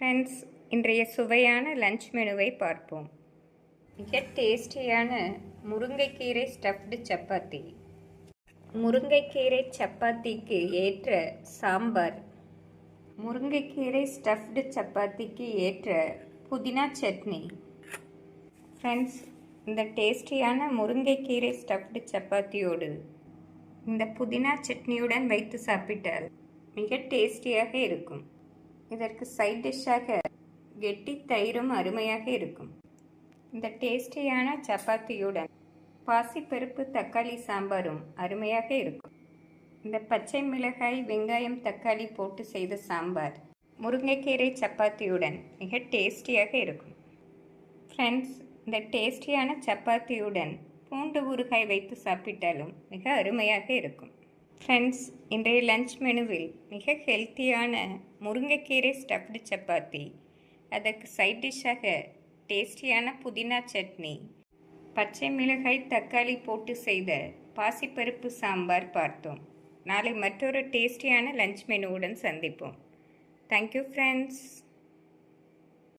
Friends, இன்றைய சுவையான lunch மெனுவை பார்ப்போம். மிக டேஸ்டியான முருங்கைக்கீரை ஸ்டஃப்டு சப்பாத்தி. முருங்கைக்கீரை சப்பாத்திக்கு ஏற்ற சாம்பார். முருங்கைக்கீரை ஸ்டஃப்டு சப்பாத்திக்கு ஏற்ற புதினா சட்னி. ஃப்ரெண்ட்ஸ், இந்த டேஸ்டியான முருங்கைக்கீரை ஸ்டஃப்டு சப்பாத்தியோடு இந்த புதினா சட்னியுடன் வைத்து சாப்பிட்டால் மிக டேஸ்டியாக இருக்கும். இதற்கு சைட் டிஷ்ஷாக கெட்டி தயிரும் அருமையாக இருக்கும். இந்த டேஸ்டியான சப்பாத்தியுடன் பாசிப்பருப்பு தக்காளி சாம்பாரும் அருமையாக இருக்கும். இந்த பச்சை மிளகாய் வெங்காயம் தக்காளி போட்டு செய்த சாம்பார் முருங்கைக்கீரை சப்பாத்தியுடன் மிக டேஸ்டியாக இருக்கும். ஃப்ரெண்ட்ஸ், இந்த டேஸ்டியான சப்பாத்தியுடன் பூண்டு ஊறுகாய் வைத்து சாப்பிட்டாலும் மிக அருமையாக இருக்கும். ஃப்ரெண்ட்ஸ், இன்றைய லஞ்ச் மெனுவில் மிக ஹெல்த்தியான முருங்கைக்கீரை ஸ்டஃப்டு சப்பாத்தி, அதற்கு சைட் டிஷ்ஷாக டேஸ்டியான புதினா சட்னி, பச்சை மிளகாய் தக்காளி போட்டு செய்த பாசிப்பருப்பு சாம்பார் பார்த்தோம். நாளை மற்றொரு டேஸ்டியான லஞ்ச் மெனுவுடன் சந்திப்போம். Thank you friends.